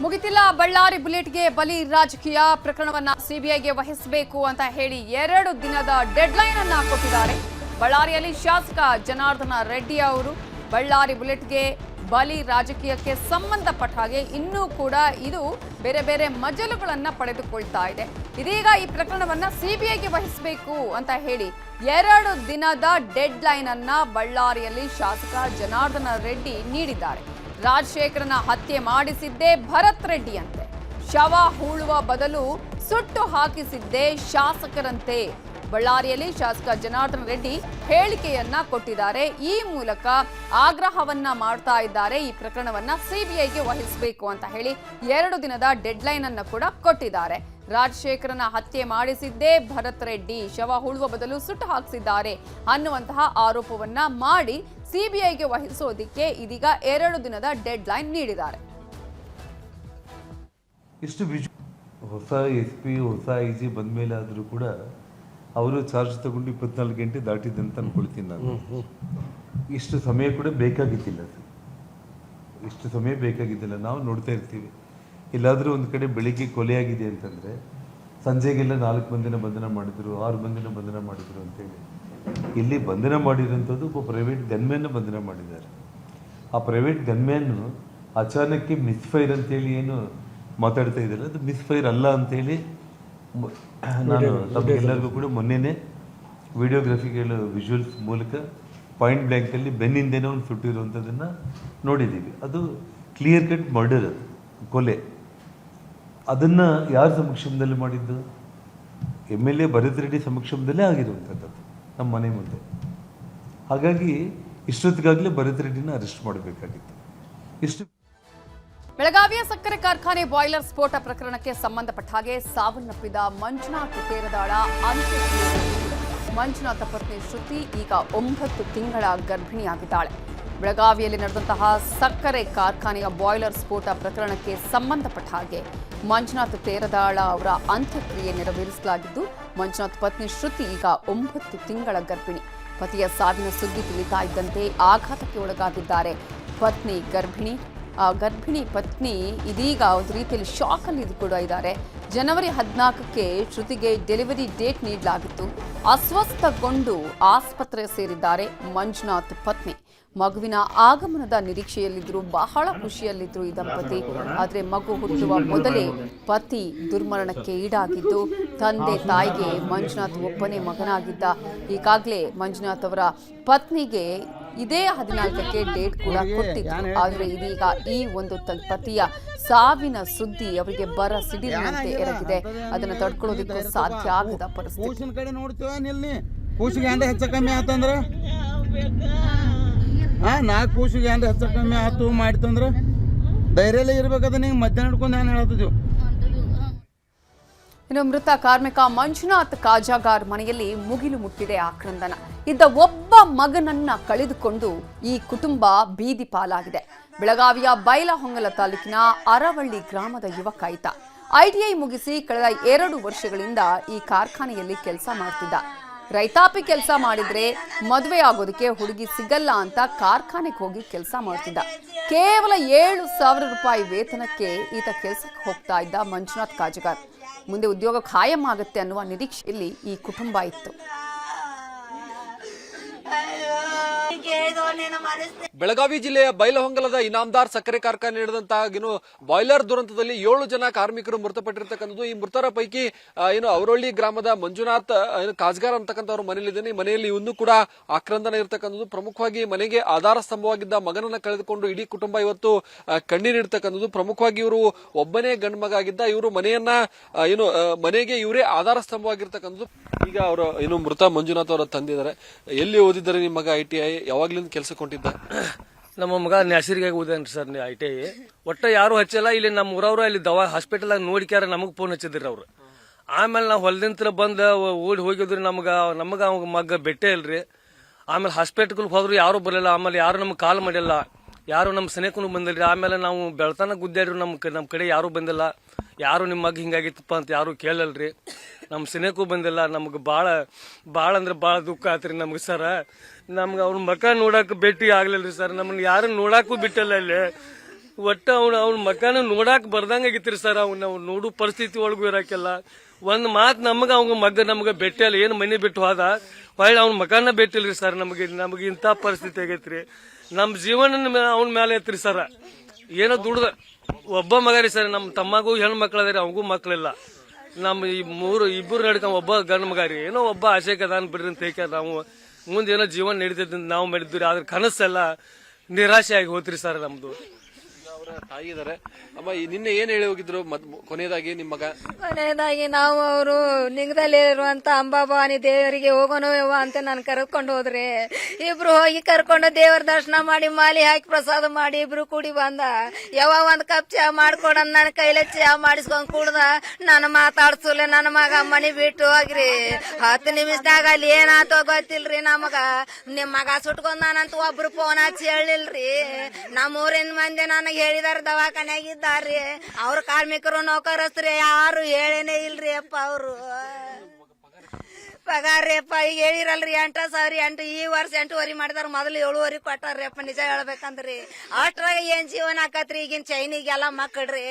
ಮುಗಿತಿಲ್ಲ ಬಳ್ಳಾರಿ ಬುಲೆಟ್ಗೆ ಬಲಿ ರಾಜಕೀಯ ಪ್ರಕರಣವನ್ನ ಸಿಬಿಐಗೆ ವಹಿಸಬೇಕು ಅಂತ ಹೇಳಿ 2 ದಿನದ ಡೆಡ್ಲೈನ್ ಅನ್ನ ಕೊಟ್ಟಿದ್ದಾರೆ. ಬಳ್ಳಾರಿಯಲ್ಲಿ ಶಾಸಕ ಜನಾರ್ದನ ರೆಡ್ಡಿ ಅವರು ಬಳ್ಳಾರಿ ಬುಲೆಟ್ಗೆ ಬಲಿ ರಾಜಕೀಯಕ್ಕೆ ಸಂಬಂಧಪಟ್ಟ ಹಾಗೆ ಇನ್ನೂ ಕೂಡ ಇದು ಬೇರೆ ಬೇರೆ ಮಜಲುಗಳನ್ನ ಪಡೆದುಕೊಳ್ತಾ ಇದೆ. ಇದೀಗ ಈ ಪ್ರಕರಣವನ್ನ ಸಿಬಿಐಗೆ ವಹಿಸಬೇಕು ಅಂತ ಹೇಳಿ 2 ದಿನದ ಡೆಡ್ಲೈನ್ ಅನ್ನ ಬಳ್ಳಾರಿಯಲ್ಲಿ ಶಾಸಕ ಜನಾರ್ದನ ರೆಡ್ಡಿ ನೀಡಿದ್ದಾರೆ. ರಾಜಶೇಖರನ ಹತ್ಯೆ ಮಾಡಿಸಿದ್ದೇ ಭರತ್ ರೆಡ್ಡಿ ಅಂತೆ, ಶವ ಹೂಳುವ ಬದಲು ಸುಟ್ಟು ಹಾಕಿಸಿದ್ದೇ ಶಾಸಕರಂತೆ. ಬಳ್ಳಾರಿಯಲ್ಲಿ ಶಾಸಕ ಜನಾರ್ದನ ರೆಡ್ಡಿ ಹೇಳಿಕೆಯನ್ನ ಕೊಟ್ಟಿದ್ದಾರೆ. ಈ ಮೂಲಕ ಆಗ್ರಹವನ್ನ ಮಾಡ್ತಾ ಇದ್ದಾರೆ. ಈ ಪ್ರಕರಣವನ್ನ ಸಿಬಿಐಗೆ ವಹಿಸಬೇಕು ಅಂತ ಹೇಳಿ 2 ದಿನದ ಡೆಡ್ಲೈನ್ ಅನ್ನ ಕೂಡ ಕೊಟ್ಟಿದ್ದಾರೆ. ರಾಜಶೇಖರನ ಹತ್ಯೆ ಮಾಡಿಸಿದ್ದೇ ಭರತ್ ರೆಡ್ಡಿ, ಶವ ಹೂಳುವ ಬದಲು ಸುಟ್ಟು ಹಾಕಿಸಿದ್ದಾರೆ ಅನ್ನುವಂತಹ ಆರೋಪವನ್ನ ಮಾಡಿ ಸಿಬಿಐಗೆ ವಹಿಸೋದಿಕ್ಕೆ ಇದೀಗ 2 ದಿನದ ಡೆಡ್ಲೈನ್ ನೀಡಿದ್ದಾರೆ. ಇಷ್ಟು ಹೊಸ SP ಹೊಸ IG ಬಂದ ಮೇಲೆ ಆದರೂ ಕೂಡ ಅವರು ಚಾರ್ಜ್ ತಗೊಂಡು 24 ಗಂಟೆ ದಾಟಿದೆ ಅಂತ ಅನ್ಕೊಳ್ತೀನಿ ನಾನು. ಇಷ್ಟು ಸಮಯ ಕೂಡ ಬೇಕಾಗಿದ್ದಿಲ್ಲ ಸರ್, ಇಷ್ಟು ಸಮಯ ಬೇಕಾಗಿದ್ದಿಲ್ಲ. ನಾವು ನೋಡ್ತಾ ಇರ್ತೀವಿ, ಎಲ್ಲಾದರೂ ಒಂದು ಕಡೆ ಬೆಳಿಗ್ಗೆ ಕೊಲೆಯಾಗಿದೆ ಅಂತಂದರೆ ಸಂಜೆಗೆಲ್ಲ 4 ಮಂದಿನ ಬಂಧನ ಮಾಡಿದ್ರು, 6 ಮಂದಿನ ಬಂಧನ ಮಾಡಿದ್ರು ಅಂತೇಳಿ. ಇಲ್ಲಿ ಬಂಧನ ಮಾಡಿರೋಂಥದ್ದು ಒಬ್ಬ ಪ್ರೈವೇಟ್ ಗನ್ಮ್ಯಾನ್ನ ಬಂಧನ ಮಾಡಿದ್ದಾರೆ. ಆ ಪ್ರೈವೇಟ್ ಗನ್ಮ್ಯಾನು ಅಚಾನಕ್ಕೆ ಮಿಸ್ಫೈರ್ ಅಂತೇಳಿ ಏನು ಮಾತಾಡ್ತಾ ಇದ್ದಾರೆ, ಅದು ಮಿಸ್ಫೈರ್ ಅಲ್ಲ ಅಂತೇಳಿ ನಾನು ತಮಗೆಲ್ಲರಿಗೂ ಕೂಡ ಮೊನ್ನೆನೇ ವಿಡಿಯೋಗ್ರಫಿಗಳು ವಿಜುವಲ್ಸ್ ಮೂಲಕ ಪಾಯಿಂಟ್ ಬ್ಲ್ಯಾಂಕಲ್ಲಿ ಬೆನ್ನಿಂದೇನೋ ಒಂದು ಸುಟ್ಟಿರುವಂಥದ್ದನ್ನು ನೋಡಿದ್ದೀವಿ. ಅದು ಕ್ಲಿಯರ್ ಕಟ್ ಮರ್ಡರ್, ಅದು ಕೊಲೆ. ಅದನ್ನು ಯಾರ ಸಮಕ್ಷಮದಲ್ಲಿ ಮಾಡಿದ್ದು? MLA ಭರತ್ ರೆಡ್ಡಿ ಸಮಕ್ಷಮದಲ್ಲೇ ಆಗಿರುವಂಥದ್ದು ನಮ್ಮ ಮನೆ ಮುಂದೆ. ಹಾಗಾಗಿ ಇಷ್ಟೊತ್ತಿಗಾಗಲೇ ಭರತ್ ರೆಡ್ಡಿನ ಅರೆಸ್ಟ್ ಮಾಡಬೇಕಾಗಿತ್ತು. ಬೆಳಗಾವಿಯ ಸಕ್ಕರೆ ಕಾರ್ಖಾನೆ ಬಾಯ್ಲರ್ ಸ್ಫೋಟ ಪ್ರಕರಣಕ್ಕೆ ಸಂಬಂಧಪಟ್ಟ ಹಾಗೆ ಸಾವನ್ನಪ್ಪಿದ ಮಂಜುನಾಥ್ ತೇರದಾಳ ಅಂತ್ಯಕ್ರಿಯೆ. ಮಂಜುನಾಥ ಪತ್ನಿ ಶ್ರುತಿ ಈಗ 9 ತಿಂಗಳ ಗರ್ಭಿಣಿಯಾಗಿದ್ದಾಳೆ. ಬೆಳಗಾವಿಯಲ್ಲಿ ನಡೆದಂತಹ ಸಕ್ಕರೆ ಕಾರ್ಖಾನೆಯ ಬಾಯ್ಲರ್ ಸ್ಫೋಟ ಪ್ರಕರಣಕ್ಕೆ ಸಂಬಂಧಪಟ್ಟ ಹಾಗೆ ಮಂಜುನಾಥ್ ತೇರದಾಳ ಅವರ ಅಂತ್ಯಕ್ರಿಯೆ ನೆರವೇರಿಸಲಾಗಿದ್ದು, ಮಂಜುನಾಥ್ ಪತ್ನಿ ಶ್ರುತಿ ಈಗ 9 ತಿಂಗಳ ಗರ್ಭಿಣಿ. ಪತಿಯ ಸಾವಿನ ಸುದ್ದಿ ತಿಳಿತಾ ಇದ್ದಂತೆ ಆಘಾತಕ್ಕೆ ಒಳಗಾಗಿದ್ದಾರೆ ಗರ್ಭಿಣಿ ಪತ್ನಿ ಇದೀಗ ಒಂದು ರೀತಿಯಲ್ಲಿ ಶಾಕಲ್ಲಿ ಕೂಡ ಇದ್ದಾರೆ. ಜನವರಿ 14ಕ್ಕೆ ಶ್ರುತಿಗೆ ಡೆಲಿವರಿ ಡೇಟ್ ನೀಡಲಾಗಿತ್ತು. ಅಸ್ವಸ್ಥಗೊಂಡು ಆಸ್ಪತ್ರೆ ಸೇರಿದ್ದಾರೆ ಮಂಜುನಾಥ್ ಪತ್ನಿ. ಮಗುವಿನ ಆಗಮನದ ನಿರೀಕ್ಷೆಯಲ್ಲಿದ್ದರು, ಬಹಳ ಖುಷಿಯಲ್ಲಿದ್ದರು ಈ ದಂಪತಿ. ಆದರೆ ಮಗು ಹುಟ್ಟುವ ಮೊದಲೇ ಪತಿ ದುರ್ಮರಣಕ್ಕೆ ಈಡಾಗಿದ್ದು, ತಂದೆ ತಾಯಿಗೆ ಮಂಜುನಾಥ್ ಒಬ್ಬನೇ ಮಗನಾಗಿದ್ದ. ಈಗಾಗಲೇ ಮಂಜುನಾಥ್ ಅವರ ಪತ್ನಿಗೆ ಇದೇ 14ಕ್ಕೆ ಡೇಟ್ ಕೂಡ ಕೊಟ್ಟಿದ್ರು. ಆದರೆ ಇದೀಗ ಈ ಒಂದು ಪತಿಯ ಸಾವಿನ ಸುದ್ದಿ ಅವರಿಗೆ ಬರ ಸಿಡಿಲಿನಂತೆ ಎರಗಿದೆ. ಅದನ್ನು ತಡ್ಕೊಳ್ಳೋದಕ್ಕೂ ಸಾಧ್ಯ ಆಗದ ಪರಿಸ್ಥಿತಿ. ನಾಲ್ಕು ಕೂಸಿಗೆ ಏನ್ರ ಹೆಚ್ಚು ಕಮ್ಮಿ ಆಯ್ತು ಮಾಡಿತಂದ್ರೆ ಧೈರ್ಯಲ್ಲೇ ಇರ್ಬೇಕದ. ನೀವು ಮಧ್ಯಾಹ್ನ ಹಿಡ್ಕೊಂಡು ಏನು ಹೇಳ್ತಿದ್ವಿ. ಇನ್ನು ಮೃತ ಕಾರ್ಮಿಕ ಮಂಜುನಾಥ್ ಕಾಜಾಗಾರ್ ಮನೆಯಲ್ಲಿ ಮುಗಿಲು ಮುಟ್ಟಿದೆ ಆಕ್ರಂದನ. ಇದ್ದ ಒಬ್ಬ ಮಗನನ್ನ ಕಳೆದುಕೊಂಡು ಈ ಕುಟುಂಬ ಬೀದಿ ಪಾಲಾಗಿದೆ. ಬೆಳಗಾವಿಯ ಬೈಲಹೊಂಗಲ ತಾಲೂಕಿನ ಅರವಳ್ಳಿ ಗ್ರಾಮದ ಯುವಕ ಈತ. ITI ಮುಗಿಸಿ ಕಳೆದ 2 ವರ್ಷಗಳಿಂದ ಈ ಕಾರ್ಖಾನೆಯಲ್ಲಿ ಕೆಲಸ ಮಾಡ್ತಿದ್ದ. ರೈತಾಪಿ ಕೆಲಸ ಮಾಡಿದ್ರೆ ಮದುವೆ ಆಗೋದಕ್ಕೆ ಹುಡುಗಿ ಸಿಗಲ್ಲ ಅಂತ ಕಾರ್ಖಾನೆಗೆ ಹೋಗಿ ಕೆಲಸ ಮಾಡ್ತಿದ್ದ. ಕೇವಲ 7,000 ರೂಪಾಯಿ ವೇತನಕ್ಕೆ ಈತ ಕೆಲಸಕ್ಕೆ ಹೋಗ್ತಾ ಇದ್ದ ಮಂಜುನಾಥ್ ಕಾಜಗಾರ್. ಮುಂದೆ ಉದ್ಯೋಗ ಖಾಯಂ ಆಗುತ್ತೆ ಅನ್ನುವ ನಿರೀಕ್ಷೆಯಲ್ಲಿ ಈ ಕುಟುಂಬ ಇತ್ತು. ಬೆಳಗಾವಿ ಜಿಲ್ಲೆಯ ಬೈಲಹೊಂಗಲದ ಇನಾಮದಾರ್ ಸಕ್ಕರೆ ಕಾರ್ಖಾನೆ ನಡೆದಂತಹ ಬಾಯ್ಲರ್ ದುರಂತದಲ್ಲಿ 7 ಜನ ಕಾರ್ಮಿಕರು ಮೃತಪಟ್ಟಿರ್ತಕ್ಕಂಥದ್ದು. ಈ ಮೃತರ ಪೈಕಿ ಅವರೊಳ್ಳಿ ಗ್ರಾಮದ ಮಂಜುನಾಥ್ ಕಾಜ್ಗಾರ್ ಅಂತಕ್ಕಂಥವ್ರ ಮನೆಯಲ್ಲಿದ್ದಾನೆ. ಈ ಮನೆಯಲ್ಲಿ ಇನ್ನೂ ಕೂಡ ಆಕ್ರಂದನ ಇರತಕ್ಕಂಥದ್ದು. ಪ್ರಮುಖವಾಗಿ ಮನೆಗೆ ಆಧಾರ ಸ್ತಂಭವಾಗಿದ್ದ ಮಗನನ್ನ ಕಳೆದುಕೊಂಡು ಇಡೀ ಕುಟುಂಬ ಇವತ್ತು ಕಣ್ಣೀರಿಡ್ತಕ್ಕಂಥದ್ದು. ಪ್ರಮುಖವಾಗಿ ಇವರು ಒಬ್ಬನೇ ಗಂಡು ಮಗ ಆಗಿದ್ದ. ಇವರು ಮನೆಯನ್ನ ಮನೆಗೆ ಇವರೇ ಆಧಾರ ಸ್ತಂಭವಾಗಿರ್ತಕ್ಕಂಥದ್ದು. ಈಗ ಅವರು ಮೃತ ಮಂಜುನಾಥ್ ಅವರ ತಂದಿದ್ದಾರೆ. ಎಲ್ಲಿ ಓದಿದ್ದಾರೆ ನಿಮ್ಮ ಮಗ? ITI ಯಾವಾಗ್ಲಿಂದ ಕೆಲಸಕ್ಕೆ ಹೊಂಟಿದ್ದ? ನಮ್ಮ ಮಗ ನ್ಯಾಸರಿಗಾಗಿ ಓದೇನ್ರಿ ಸರ್ ITI. ಒಟ್ಟ ಯಾರು ಹಚ್ಚಲ್ಲ. ಇಲ್ಲಿ ನಮ್ಮ ಊರವ್ರು ಅಲ್ಲಿ ಹಾಸ್ಪಿಟಲ್ ನೋಡಿಕ್ಯಾರ ನಮಗ್ ಫೋನ್ ಹಚ್ಚಿದ್ರಿ ಅವ್ರು. ಆಮೇಲೆ ನಾವು ಹೊಲದಿಂತ್ರ ಬಂದ ಓಡಿ ಹೋಗಿದ್ರಿ. ನಮಗ ಮಗ ಬೆಟ್ಟೆ ಇಲ್ರಿ. ಆಮೇಲೆ ಹಾಸ್ಪಿಟಲ್ ಹೋದ್ರು ಯಾರು ಬರಲಿಲ್ಲ. ಆಮೇಲೆ ಯಾರು ನಮ್ಗೆ ಕಾಲ್ ಮಾಡಿಲ್ಲ, ಯಾರು ನಮ್ಮ ಸನೇಕನು ಬಂದಿಲ್ರಿ. ಆಮೇಲೆ ನಾವು ಬೆಳ್ತಾನ ಗುದ್ದಾಡ್ರಿ, ನಮ್ಮ ಕಡೆ ಯಾರು ಬಂದಿಲ್ಲ. ಯಾರು ನಿಮ್ಮ ಮಗ ಹಿಂಗಾಗಿತ್ತಪ್ಪ ಅಂತ ಯಾರು ಕೇಳಲ್ರಿ. ನಮ್ಮ ಸನೇಕೂ ಬಂದಿಲ್ಲ. ನಮ್ಗೆ ಭಾಳ ಅಂದ್ರೆ ಭಾಳ ದುಃಖ ಆತ್ರಿ ನಮ್ಗೆ ಸರ. ನಮ್ಗೆ ಅವ್ರ ಮಕ ನೋಡಕ್ ಭೇಟಿ ಆಗ್ಲಿಲ್ರಿ ಸರ್. ನಮ್ಮನ್ನ ಯಾರು ನೋಡಾಕು ಬಿಟ್ಟಲ್ಲ ಇಲ್ಲಿ. ಒಟ್ಟ ಅವ್ನ ಮಕ್ಕನ ನೋಡಾಕ್ ಬರ್ದಂಗ ಆಗಿತ್ರಿ ಸರ್. ನಾವು ನೋಡು ಪರಿಸ್ಥಿತಿ ಒಳಗೂ ಇರಾಕಿಲ್ಲ. ಒಂದ್ ಮಾತ್ ನಮಗ ನಮಗ ಬೆಟ್ಟಿಲ್ಲ. ಏನ್ ಮನಿ ಬಿಟ್ಟು ಹೋದ ಹೊಳ್ಳಿ ಅವ್ನ ಮಕ್ಕನ ಬೆಟ್ಟಿಲ್ರಿ ಸರ್. ನಮಗೆ ಇಂಥ ಪರಿಸ್ಥಿತಿ ಆಗೈತ್ರಿ. ನಮ್ ಜೀವನ ಅವ್ನ ಮೇಲೆ ಐತ್ರಿ ಸರ್. ಏನೋ ದುಡ್ದ ಒಬ್ಬ ಮಗ ರೀ ಸರ್. ನಮ್ಮ ತಮ್ಮಗೂ ಹೆಣ್ಣು ಮಕ್ಳು ಅದಾರಿ, ಅವಂಗೂ ಮಕ್ಳಿಲ್ಲ. ನಮ್ಮ ಈ ಇಬ್ಬರು ನಡ್ಕೊಂಡ್ ಒಬ್ಬ ಗಂಡು ಮಗ ರೀ. ಏನೋ ಒಬ್ಬ ಆಸೆ ಕದಾನ್ ಬಿಡ್ರಿ ಅಂತ ಹೇಳಿ ನಾವು ಮುಂದೆ ಏನೋ ಜೀವನ ನಡೀತೈತಿ ನಾವು ಮಾಡಿದ್ವಿ. ಆದ್ರೆ ಕನಸೆಲ್ಲ ನಿರಾಶೆ ಆಗಿ ಹೋತ್ರಿ ಸರ್ ನಮ್ದು. ತಾಯಿ ಇದಾರೆ. ಅಮ್ಮ ನಿನ್ನೆ ಏನ್ ಹೇಳಿ ಹೋಗಿದ್ರು ಕೊನೆಯದಾಗಿ ನಿಮ್ಮ ಮಗ? ಕೊನೆಯದಾಗಿ ನಾವು ಅವರು ಲಿಂಗದಲ್ಲಿ ಇರುವಂತ ಅಂಬಾಭವಾನಿ ದೇವರಿಗೆ ಹೋಗೋಣ ಅಂತ ನಾನು ಕರ್ಕೊಂಡು ಹೋದ್ರೆ ಇಬ್ರು ಹೋಗಿ ಕರ್ಕೊಂಡು ದೇವರ ದರ್ಶನ ಮಾಡಿ ಮಾಲಿ ಹಾಕಿ ಪ್ರಸಾದ ಮಾಡಿ ಇಬ್ರು ಕೂಡಿ ಬಂದ. ಒಂದ್ ಕಪ್ ಚಾ ಮಾಡ್ಕೊಡಂದ್ ನನ್ನ ಕೈಲೇ ಚಾ ಮಾಡಿಸ್ಕೊಂಡ್ ಕುಡ್ದ. ನಾನು ಮಾತಾಡ್ಸಲ್ಲ. ನನ್ನ ಮಗ ಮನಿ ಬಿಟ್ಟು ಹೋಗ್ರಿ. 10 ನಿಮಿಷದಾಗ ಅಲ್ಲಿ ಏನಾತೋ ಗೊತ್ತಿಲ್ರಿ. ನಮಗ ನಿಮ್ ಮಗ ಸುಟ್ಕೊಂಡಾನಂತ ಒಬ್ರು ಫೋನ್ ಹಚ್ಚಿ ಹೇಳಿಲ್ರಿ. ನಮ್ಮೂರಿನ ಮಂದಿ ನನಗೆ ಹೇಳಿದಾರ ದವಾಖಾನ್ಯಾಗಿದ್ದಾರ್ರಿ. ಅವ್ರ ಕಾರ್ಮಿಕರು ನೌಕರಸ್ತ್ರಿ ಯಾರು ಹೇಳೇನೆ ಇಲ್ರಿ ಅಪ್ಪ. ಅವರು ಪಗಾರ್ರಿ ಅಪ್ಪ ಈಗ ಹೇಳಿರಲ್ರಿ 8,000 ಈ ವರ್ಷ 8,500 ಮಾಡಿದಾರ. ಮೊದಲು 7,500 ಕೊಟ್ಟಾರ್ರಿ ಅಪ್ಪ. ನಿಜ ಹೇಳ್ಬೇಕಂದ್ರಿ ಅಷ್ಟ್ರಾಗ ಏನ್ ಜೀವನ ಆಕತ್ರಿ ಈಗಿನ ಚೈನಿಗೆಲ್ಲ ಮಕ್ಕಳ್ರಿ.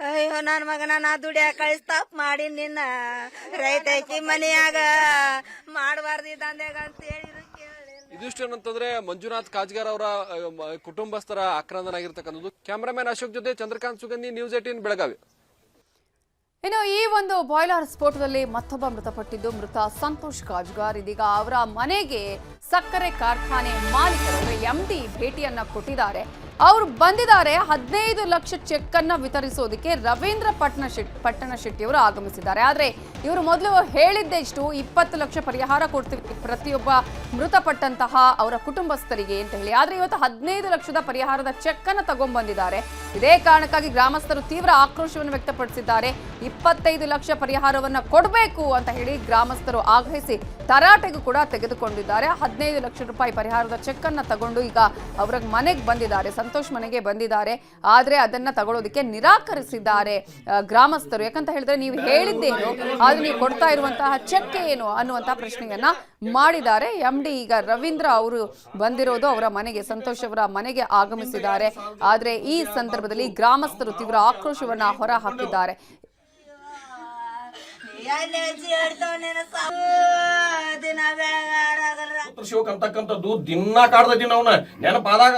ಅಯ್ಯೋ ನನ್ ಮಗನ ನಾ ದುಡಿಯ ಕಳಿಸ್ತಾಪ್ ಮಾಡಿ ನಿನ್ನ ರೈತೈಕಿ ಮನೆಯಾಗ ಮಾಡಬಾರ್ದಿ ದಂಧೆಗ ಅಂತ ಹೇಳಿದ್ರು. ಇದಿಷ್ಟು ಏನಂತಂದ್ರೆ ಮಂಜುನಾಥ್ ಕಾಜ್ಗಾರ್ ಅವರ ಕುಟುಂಬಸ್ಥರ ಆಕ್ರಂದನ ಆಗಿರ್ತಕ್ಕಂಥದ್ದು. ಕ್ಯಾಮರಾಮನ್ ಅಶೋಕ್ ಜೊತೆ ಚಂದ್ರಕಾಂತ್ ಸುಗಂಧಿ, ನ್ಯೂಸ್ 18 ಬೆಳಗಾವಿ. ಇನ್ನು ಈ ಒಂದು ಬಾಯ್ಲರ್ ಸ್ಫೋಟದಲ್ಲಿ ಮತ್ತೊಬ್ಬ ಮೃತಪಟ್ಟಿದ್ದು ಮೃತ ಸಂತೋಷ್ ಕಾಜ್ಗಾರ್. ಇದೀಗ ಅವರ ಮನೆಗೆ ಸಕ್ಕರೆ ಕಾರ್ಖಾನೆ ಮಾಲೀಕರು MD ಭೇಟಿಯನ್ನ ಕೊಟ್ಟಿದ್ದಾರೆ. ಅವರು ಬಂದಿದ್ದಾರೆ. 15 ಲಕ್ಷ ಚೆಕ್ ಅನ್ನ ವಿತರಿಸೋದಕ್ಕೆ ರವೀಂದ್ರ ಪಟ್ಟಣಶೆಟ್ಟಿ ಅವರು ಆಗಮಿಸಿದ್ದಾರೆ. ಆದ್ರೆ ಇವರು ಮೊದಲು ಹೇಳಿದ್ದೆ ಇಷ್ಟು 20 ಲಕ್ಷ ಪರಿಹಾರ ಕೊಡ್ತೀವಿ ಪ್ರತಿಯೊಬ್ಬ ಮೃತಪಟ್ಟಂತಹ ಅವರ ಕುಟುಂಬಸ್ಥರಿಗೆ ಅಂತ ಹೇಳಿ. ಆದ್ರೆ ಇವತ್ತು 15 ಲಕ್ಷದ ಪರಿಹಾರದ ಚೆಕ್ ಅನ್ನ ತಗೊಂಡ್ಬಂದಿದ್ದಾರೆ. ಇದೇ ಕಾರಣಕ್ಕಾಗಿ ಗ್ರಾಮಸ್ಥರು ತೀವ್ರ ಆಕ್ರೋಶವನ್ನು ವ್ಯಕ್ತಪಡಿಸಿದ್ದಾರೆ. 25 ಲಕ್ಷ ಪರಿಹಾರವನ್ನ ಕೊಡಬೇಕು ಅಂತ ಹೇಳಿ ಗ್ರಾಮಸ್ಥರು ಆಗ್ರಹಿಸಿ ತರಾಟೆಗೂ ಕೂಡ ತೆಗೆದುಕೊಂಡಿದ್ದಾರೆ. 15 ಲಕ್ಷ ರೂಪಾಯಿ ಪರಿಹಾರದ ಚೆಕ್ ಅನ್ನ ತಗೊಂಡು ಈಗ ಅವರ ಮನೆಗೆ ಬಂದಿದ್ದಾರೆ, ಸಂತೋಷ್ ಮನೆಗೆ ಬಂದಿದ್ದಾರೆ. ಆದ್ರೆ ಅದನ್ನ ತಗೊಳ್ಳೋದಕ್ಕೆ ನಿರಾಕರಿಸಿದ್ದಾರೆ ಗ್ರಾಮಸ್ಥರು. ಯಾಕಂತ ಹೇಳಿದ್ರೆ ನೀವು ಹೇಳಿದ್ದೇನು, ಆದ್ರೆ ನೀವು ಕೊಡ್ತಾ ಇರುವಂತಹ ಚೆಕ್ ಏನು ಅನ್ನುವಂತಹ ಪ್ರಶ್ನೆಯನ್ನ ಮಾಡಿದ್ದಾರೆ. MD ಈಗ ರವೀಂದ್ರ ಅವರು ಬಂದಿರೋದು ಅವರ ಮನೆಗೆ, ಸಂತೋಷ್ ಅವರ ಮನೆಗೆ ಆಗಮಿಸಿದ್ದಾರೆ. ಆದ್ರೆ ಈ ಸಂದರ್ಭದಲ್ಲಿ ಗ್ರಾಮಸ್ಥರು ತೀವ್ರ ಆಕ್ರೋಶವನ್ನ ಹೊರ ಹಾಕಿದ್ದಾರೆ. ಶಿವಕ್ ಅಂತಕ್ಕಂಥದ್ದು ದಿನ ಕಾಡ್ದೈತಿ. ಅವನ ನೆನಪಾದಾಗ